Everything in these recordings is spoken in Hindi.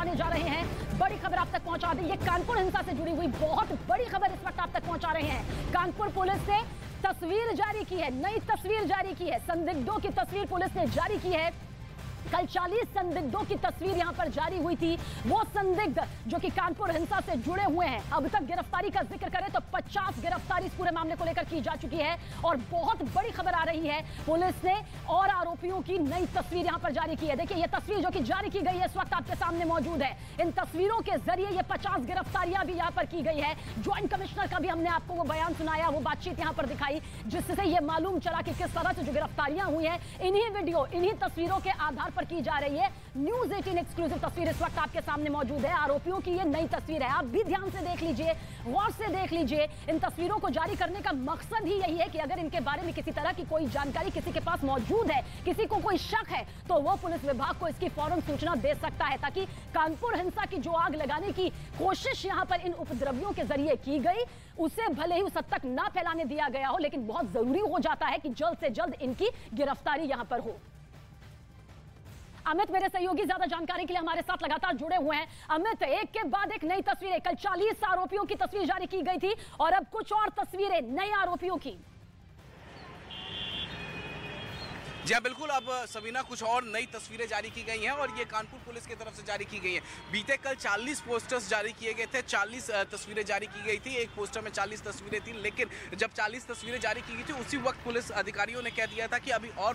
बताने जा रहे हैं। बड़ी खबर आप तक पहुंचा दें, ये कानपुर हिंसा से जुड़ी हुई बहुत बड़ी खबर इस वक्त आप तक पहुंचा रहे हैं। कानपुर पुलिस ने तस्वीर जारी की है, नई तस्वीर जारी की है। संदिग्धों की तस्वीर पुलिस ने जारी की है। कल 40 संदिग्धों की तस्वीर यहां पर जारी हुई थी। वो संदिग्ध जो कि कानपुर हिंसा से जुड़े हुए हैं, अब तक गिरफ्तारी का जिक्र करें तो 50 गिरफ्तारी इस पूरे मामले को लेकर की जा चुकी है। और बहुत बड़ी खबर आ रही है, पुलिस ने और आरोपियों की नई तस्वीर यहां पर जारी की है। देखिए ये तस्वीर जो कि जारी की गई है इस वक्त आपके सामने मौजूद है। इन तस्वीरों के जरिए ये 50 गिरफ्तारियां भी यहां पर की गई है। ज्वाइंट कमिश्नर का भी हमने आपको वो बयान सुनाया, वो बातचीत यहां पर दिखाई, जिससे ये मालूम चला कि किस तरह से जो गिरफ्तारियां हुई हैं इन्हीं वीडियो, इन्हीं तस्वीरों के आधार पर की जा रही है। न्यूज़ 18 एक्सक्लूसिव तस्वीर इस वक्त आपके सामने मौजूद है। आरोपियों की ये नई तस्वीर है, आप भी ध्यान से देख लीजिए, गौर से देख लीजिए। इन तस्वीरों को जारी करने का मकसद ही यही है कि अगर इनके बारे में किसी तरह की कोई जानकारी किसी के पास मौजूद है, किसी को कोई शक है, तो वो पुलिस विभाग को इसकी फौरन सूचना दे सकता है, ताकि कानपुर हिंसा की जो आग लगाने की कोशिश यहां पर इन उपद्रवियों के जरिए की गई, उसे भले ही उस हद तक ना फैलाने दिया गया हो, लेकिन बहुत जरूरी हो जाता है कि जल्द से जल्द इनकी गिरफ्तारी यहां पर हो। अमित मेरे सहयोगी ज्यादा जानकारी के लिए हमारे साथ लगातार जुड़े हुए हैं। अमित, एक के बाद एक नई तस्वीरें, कल 40 आरोपियों की तस्वीर जारी की गई थी और अब कुछ और तस्वीरें नए आरोपियों की। जी हाँ बिल्कुल, अब सबीना कुछ और नई तस्वीरें जारी की गई हैं और ये कानपुर पुलिस की तरफ से जारी की गई हैं। बीते कल 40 पोस्टर्स जारी किए गए थे, 40 तस्वीरें जारी की गई थी। एक पोस्टर में 40 तस्वीरें थी, लेकिन जब 40 तस्वीरें जारी की गई थी उसी वक्त पुलिस अधिकारियों ने कह दिया था कि अभी और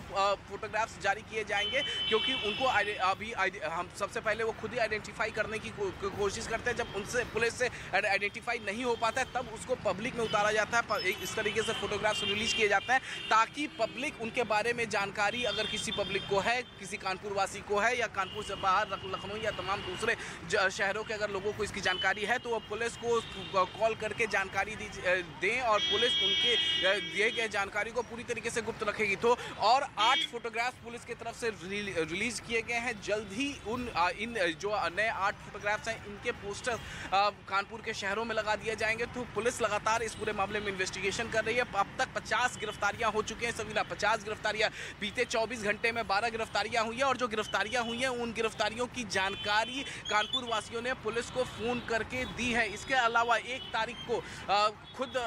फोटोग्राफ्स जारी किए जाएंगे, क्योंकि उनको अभी हम सबसे पहले वो खुद ही आइडेंटिफाई करने की कोशिश करते हैं। जब उनसे पुलिस से आइडेंटिफाई नहीं हो पाता है तब उसको पब्लिक में उतारा जाता है। इस तरीके से फोटोग्राफ्स रिलीज किए जाते हैं ताकि पब्लिक उनके बारे में जानकारी, अगर किसी पब्लिक को है, किसी कानपुर वासी को है या कानपुर से बाहर लखनऊ या तमाम दूसरे शहरों के अगर लोगों को इसकी जानकारी है, तो वो पुलिस को कॉल करके जानकारी दें और पुलिस उनके दिए गए जानकारी को पूरी तरीके से गुप्त रखेगी। तो और 8 फोटोग्राफ्स पुलिस की तरफ से रिलीज किए गए हैं। जल्द ही इन जो नए 8 फोटोग्राफ्स हैं इनके पोस्टर कानपुर के शहरों में लगा दिए जाएंगे। तो पुलिस लगातार इस पूरे मामले में इन्वेस्टिगेशन कर रही है। अब तक 50 गिरफ्तारियां हो चुकी हैं सबीना, 50 गिरफ्तारियां। बीते 24 घंटे में 12 गिरफ्तारियां हुई हैं और जो गिरफ्तारियां हुई हैं उन गिरफ्तारियों की जानकारी कानपुर वासियों ने पुलिस को फोन करके दी है। इसके अलावा 1 तारीख को खुद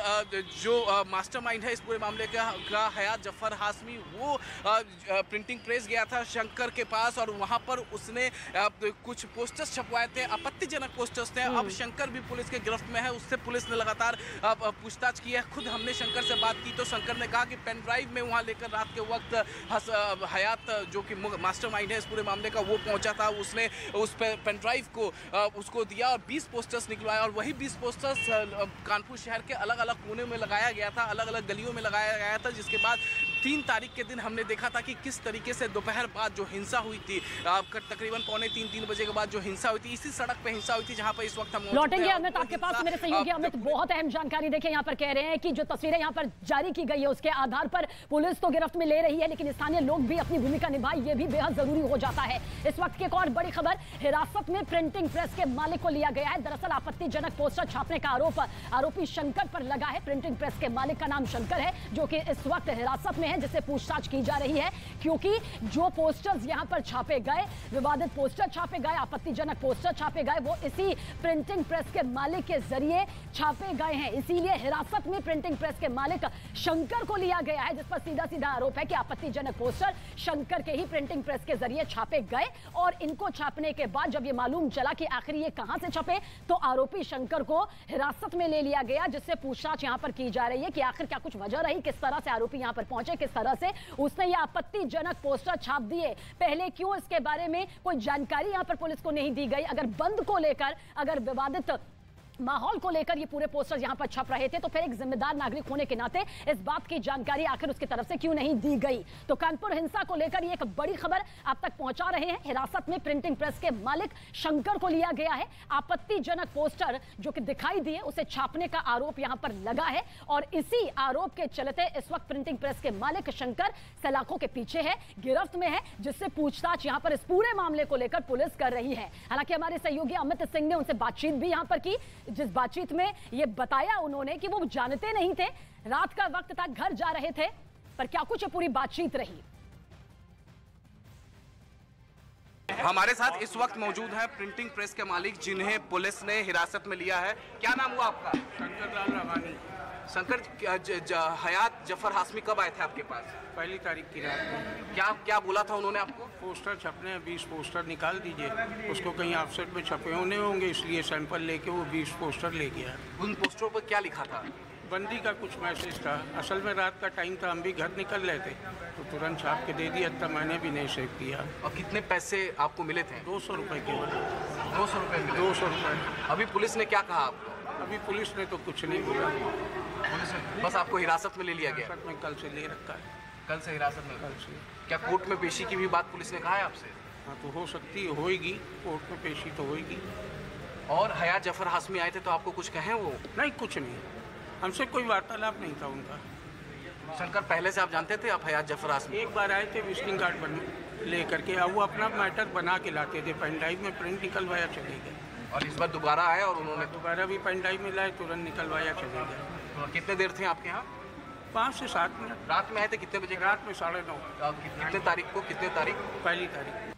जो मास्टरमाइंड है इस पूरे मामले का हयात जफर हाशमी, वो प्रिंटिंग प्रेस गया था शंकर के पास और वहां पर उसने कुछ पोस्टर्स छपवाए थे, आपत्तिजनक पोस्टर्स थे। अब शंकर भी पुलिस के गिरफ्त में है, उससे पुलिस ने लगातार पूछताछ की है। खुद हमने शंकर से बात की तो शंकर ने कहा कि पेन ड्राइव में वहां लेकर रात के वक्त हयात जो कि मास्टरमाइंड है इस पूरे मामले का, वो पहुंचा था। उसने उस पेन ड्राइव को उसको दिया और 20 पोस्टर्स निकलवाए और वही 20 पोस्टर्स कानपुर शहर के अलग अलग कोने में लगाया गया था, अलग अलग गलियों में लगाया गया था। जिसके बाद 3 तारीख के दिन हमने देखा था कि किस तरीके से दोपहर बाद जो हिंसा हुई थी, तकरीबन 2:45-3 बजे के बाद जो हिंसा हुई थी, इसी सड़क पे हिंसा हुई थी जहां पर इस वक्त हम लौटेंगे। अमित आपके पास मेरे सहयोगी अमित बहुत अहम जानकारी देखिए यहाँ पर कह रहे हैं कि जो तस्वीरें यहाँ पर जारी की गई है उसके आधार पर पुलिस तो गिरफ्त में ले रही है, लेकिन स्थानीय लोग भी अपनी भूमिका निभाए, ये भी बेहद जरूरी हो जाता है। इस वक्त की एक और बड़ी खबर, हिरासत में प्रिंटिंग प्रेस के मालिक को लिया गया है। दरअसल आपत्तिजनक पोस्टर छापने का आरोप आरोपी शंकर पर लगा है। प्रिंटिंग प्रेस के मालिक का नाम शंकर है, जो कि इस वक्त हिरासत में है, जिससे पूछताछ की जा रही है। क्योंकि जो पोस्टर्स यहां पर छापे गए, विवादित पोस्टर छापे गए, आपत्तिजनक पोस्टर छापे गए, वो इसी प्रिंटिंग प्रेस के मालिक के जरिए छापे गए हैं। इसीलिए हिरासत में प्रिंटिंग प्रेस के मालिक शंकर को लिया गया है, जिस पर सीधा सीधा आरोप है कि आपत्तिजनक पोस्टर शंकर के ही प्रिंटिंग प्रेस के जरिए छापे गए। और इनको छापने के बाद जब ये मालूम चला कि आखिर ये कहां से छपे, तो आरोपी शंकर को हिरासत में ले लिया गया, जिससे पूछताछ यहां पर की जा रही है कि आखिर क्या कुछ वजह रही, किस तरह से आरोपी यहां पर पहुंचे, किस तरह से उसने ये आपत्तिजनक पोस्टर छाप दिए, पहले क्यों इसके बारे में कोई जानकारी यहां पर पुलिस को नहीं दी गई। अगर बंद को लेकर, अगर विवादित माहौल को लेकर ये पूरे पोस्टर्स यहां पर छप रहे थे, तो फिर एक जिम्मेदार नागरिक होने के नाते इस बात की जानकारी आखिर उसकी तरफ से क्यों नहीं दी गई। तो कानपुर हिंसा को लेकर ये एक बड़ी खबर आप तक पहुंचा रहे हैं। हिरासत में प्रिंटिंग प्रेस के मालिक शंकर को लिया गया है। आपत्तिजनक पोस्टर जो कि दिखाई दिए उसे छापने का आरोप यहां पर लगा है और इसी आरोप के चलते इस वक्त प्रिंटिंग प्रेस के मालिक शंकर सलाखों के पीछे है, गिरफ्त में है, जिससे पूछताछ यहां पर इस पूरे मामले को लेकर पुलिस कर रही है। हालांकि हमारे सहयोगी अमित सिंह ने उनसे बातचीत भी यहां पर की, जिस बातचीत में ये बताया उन्होंने कि वो जानते नहीं थे, रात का वक्त था, घर जा रहे थे, पर क्या कुछ पूरी बातचीत रही। हमारे साथ इस वक्त मौजूद है प्रिंटिंग प्रेस के मालिक जिन्हें पुलिस ने हिरासत में लिया है। क्या नाम हुआ आपका? शंकर लाल रवानी। शंकर, हयात जफर हाशमी कब आए थे आपके पास? पहली तारीख की रात में। क्या बोला था उन्होंने आपको? पोस्टर छपने हैं, 20 पोस्टर निकाल दीजिए। उसको कहीं ऑफसेट में छपे होने होंगे, इसलिए सैंपल लेके वो 20 पोस्टर ले गया। उन पोस्टरों पर क्या लिखा था? बंदी का कुछ मैसेज था। असल में रात का टाइम था, हम भी घर निकल रहे थे, तो तुरंत छाप के दे दिया। इतना मैंने भी नहीं सेव किया। और कितने पैसे आपको मिले थे? 200 रुपये केवल। 200 रुपये? 200 रुपये। अभी पुलिस ने क्या कहा आपको? अभी पुलिस ने तो कुछ नहीं बोला। पुलिस ने बस आपको हिरासत में ले लिया गया? में कल से ले रखा है। कल से हिरासत में? कल से। क्या कोर्ट में पेशी की भी बात पुलिस ने कहा है आपसे? हाँ, तो हो सकती है, होएगी। कोर्ट में पेशी तो होएगी। और हयात जफर हाशमी आए थे तो आपको कुछ कहें वो? नहीं, कुछ नहीं, हमसे कोई वार्तालाप नहीं था उनका। शंकर, पहले से आप जानते थे आप हयात जफर हाशमी? एक बार आए थे विजिटिंग कार्ड ले करके, अब वो अपना मैटर बना के लाते थे, पेन ड्राइव में प्रिंट निकलवाया चले गए। और इस बार दोबारा आए और उन्होंने दोबारा भी पेन ड्राइव में लाए, तुरंत निकलवाया चले गए। तो कितने देर थे आपके यहाँ? 5 से 7 मिनट। रात में आए थे? कितने बजे? रात में 9:30। कितने तारीख को? कितने तारीख? पहली तारीख।